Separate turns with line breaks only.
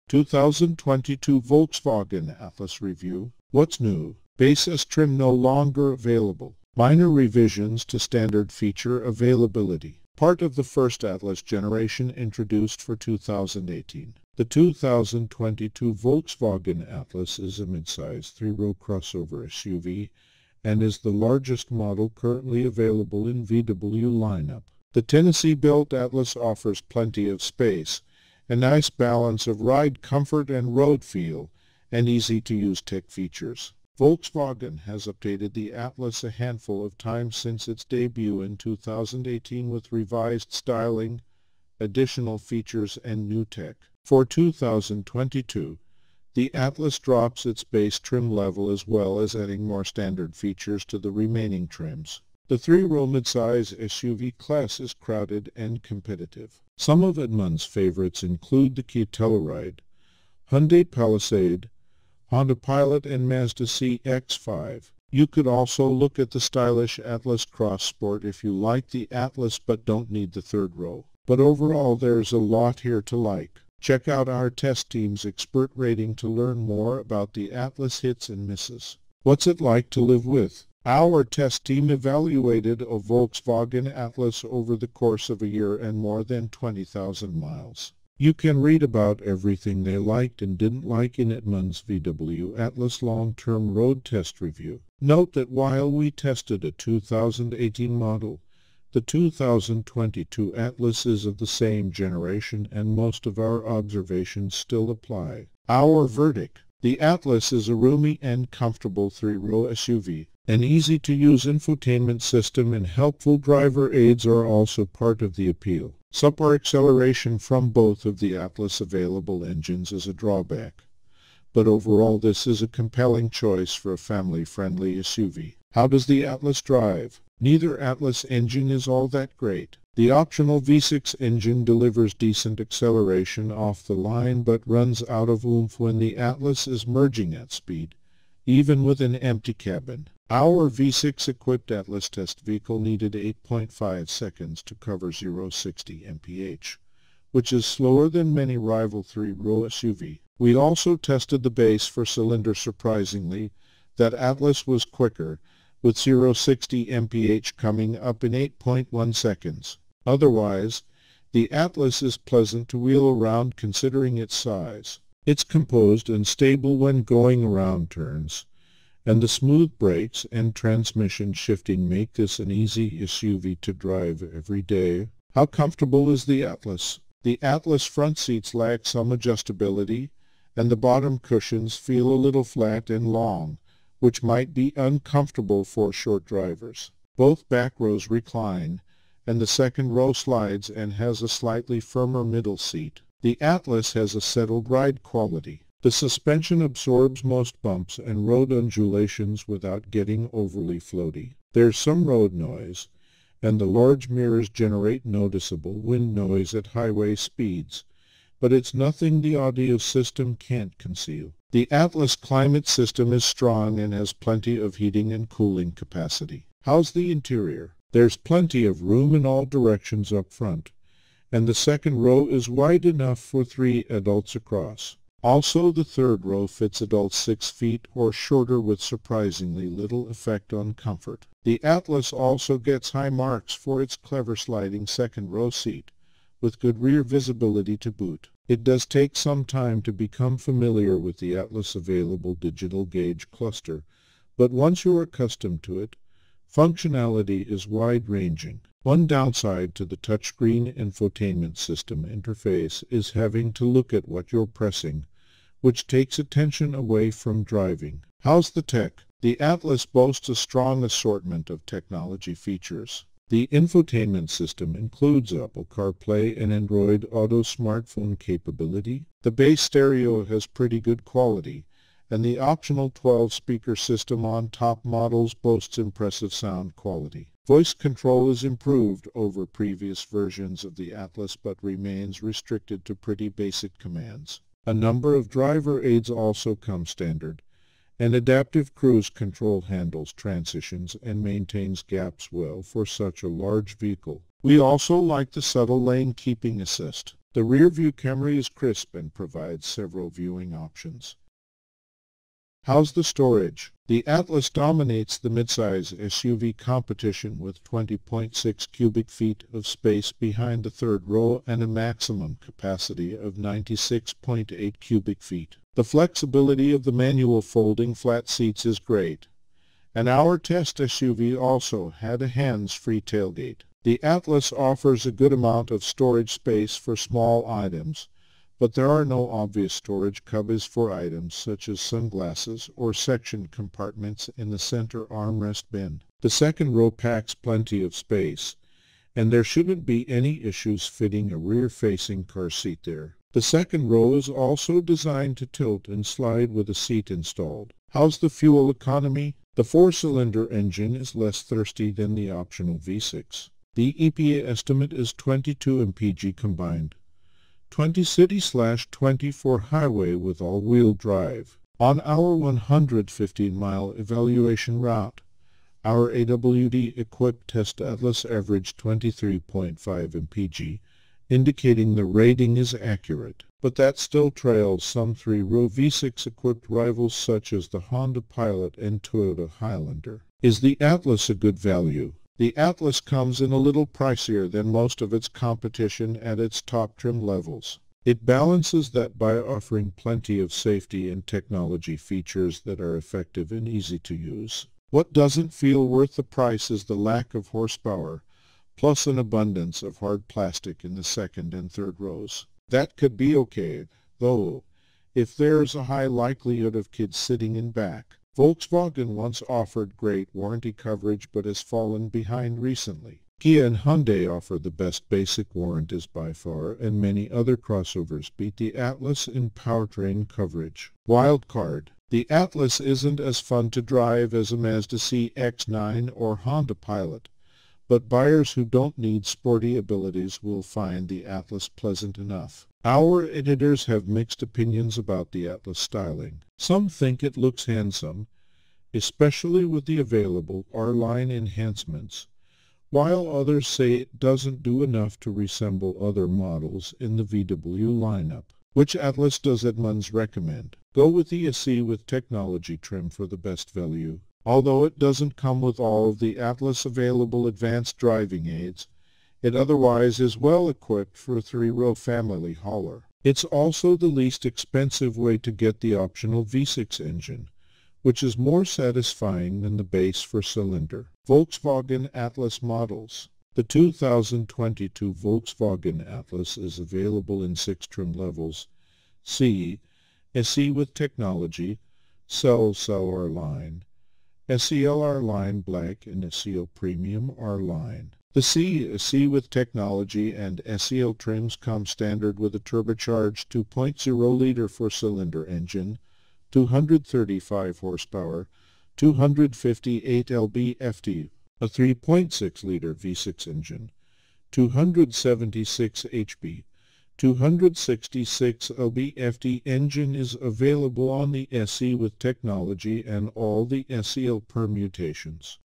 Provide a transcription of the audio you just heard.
2022 Volkswagen Atlas Review. What's new? Base S trim no longer available. Minor revisions to standard feature availability. Part of the first Atlas generation introduced for 2018. The 2022 Volkswagen Atlas is a midsize three-row crossover SUV and is the largest model currently available in VW lineup. The Tennessee-built Atlas offers plenty of space, a nice balance of ride comfort and road feel, and easy-to-use tech features. Volkswagen has updated the Atlas a handful of times since its debut in 2018 with revised styling, additional features, and new tech. For 2022, the Atlas drops its base trim level as well as adding more standard features to the remaining trims. The three-row midsize SUV class is crowded and competitive. Some of Edmund's favorites include the Kia Telluride, Hyundai Palisade, Honda Pilot, and Mazda CX-5. You could also look at the stylish Atlas Cross Sport if you like the Atlas but don't need the third row. But overall, there's a lot here to like. Check out our test team's expert rating to learn more about the Atlas hits and misses. What's it like to live with? Our test team evaluated a Volkswagen Atlas over the course of a year and more than 20,000 miles. You can read about everything they liked and didn't like in Edmund's VW Atlas long-term road test review. Note that while we tested a 2018 model, the 2022 Atlas is of the same generation and most of our observations still apply. Our verdict: the Atlas is a roomy and comfortable three-row SUV. An easy-to-use infotainment system and helpful driver aids are also part of the appeal. Subpar acceleration from both of the Atlas available engines is a drawback, but overall this is a compelling choice for a family-friendly SUV. How does the Atlas drive? Neither Atlas engine is all that great. The optional V6 engine delivers decent acceleration off the line but runs out of oomph when the Atlas is merging at speed, even with an empty cabin. Our V6-equipped Atlas test vehicle needed 8.5 seconds to cover 0-60 mph, which is slower than many rival three-row SUV. We also tested the base for cylinder. Surprisingly, that Atlas was quicker, with 0-60 mph coming up in 8.1 seconds. Otherwise, the Atlas is pleasant to wheel around considering its size. It's composed and stable when going around turns, and the smooth brakes and transmission shifting make this an easy SUV to drive every day. How comfortable is the Atlas? The Atlas front seats lack some adjustability, and the bottom cushions feel a little flat and long, which might be uncomfortable for short drivers. Both back rows recline, and the second row slides and has a slightly firmer middle seat. The Atlas has a settled ride quality. The suspension absorbs most bumps and road undulations without getting overly floaty. There's some road noise, and the large mirrors generate noticeable wind noise at highway speeds, but it's nothing the audio system can't conceal. The Atlas climate system is strong and has plenty of heating and cooling capacity. How's the interior? There's plenty of room in all directions up front, and the second row is wide enough for 3 adults across. Also, the third row fits adults 6 feet or shorter with surprisingly little effect on comfort. The Atlas also gets high marks for its clever sliding second row seat, with good rear visibility to boot. It does take some time to become familiar with the Atlas available digital gauge cluster, but once you're accustomed to it, functionality is wide-ranging. One downside to the touchscreen infotainment system interface is having to look at what you're pressing, which takes attention away from driving. How's the tech? The Atlas boasts a strong assortment of technology features. The infotainment system includes Apple CarPlay and Android Auto smartphone capability. The base stereo has pretty good quality, and the optional 12-speaker system on top models boasts impressive sound quality. Voice control is improved over previous versions of the Atlas but remains restricted to pretty basic commands. A number of driver aids also come standard, and adaptive cruise control handles transitions and maintains gaps well for such a large vehicle. We also like the subtle lane keeping assist. The rear-view camera is crisp and provides several viewing options. How's the storage? The Atlas dominates the midsize SUV competition with 20.6 cubic feet of space behind the third row and a maximum capacity of 96.8 cubic feet. The flexibility of the manual folding flat seats is great, and our test SUV also had a hands-free tailgate. The Atlas offers a good amount of storage space for small items, but there are no obvious storage cubbies for items such as sunglasses or section compartments in the center armrest bin. The second row packs plenty of space, and there shouldn't be any issues fitting a rear-facing car seat there. The second row is also designed to tilt and slide with a seat installed. How's the fuel economy? The four-cylinder engine is less thirsty than the optional V6. The EPA estimate is 22 mpg combined. 20 city/20 for highway with all-wheel drive. On our 115-mile evaluation route, our AWD-equipped test Atlas averaged 23.5 mpg, indicating the rating is accurate. But that still trails some three-row V6-equipped rivals such as the Honda Pilot and Toyota Highlander. Is the Atlas a good value? The Atlas comes in a little pricier than most of its competition at its top trim levels. It balances that by offering plenty of safety and technology features that are effective and easy to use. What doesn't feel worth the price is the lack of horsepower, plus an abundance of hard plastic in the second and third rows. That could be okay, though, if there's a high likelihood of kids sitting in back. Volkswagen once offered great warranty coverage but has fallen behind recently. Kia and Hyundai offer the best basic warranties by far, and many other crossovers beat the Atlas in powertrain coverage. Wild card: the Atlas isn't as fun to drive as a Mazda CX-9 or Honda Pilot, but buyers who don't need sporty abilities will find the Atlas pleasant enough. Our editors have mixed opinions about the Atlas styling. Some think it looks handsome, especially with the available R-Line enhancements, while others say it doesn't do enough to resemble other models in the VW lineup. Which Atlas does Edmunds recommend? Go with the SE with technology trim for the best value. Although it doesn't come with all of the Atlas available advanced driving aids, it otherwise is well equipped for a three-row family hauler. It's also the least expensive way to get the optional V6 engine, which is more satisfying than the base four-cylinder. Volkswagen Atlas models. The 2022 Volkswagen Atlas is available in 6 trim levels: C, SE with technology, SEL R-Line, SEL R-Line Black, and SEL Premium R-Line. The SE with technology and SEL trims come standard with a turbocharged 2.0-liter four-cylinder engine, 235 horsepower, 258 lb-ft, a 3.6-liter V6 engine, 276 HP, 266 lb-ft engine is available on the SE with technology and all the SEL permutations.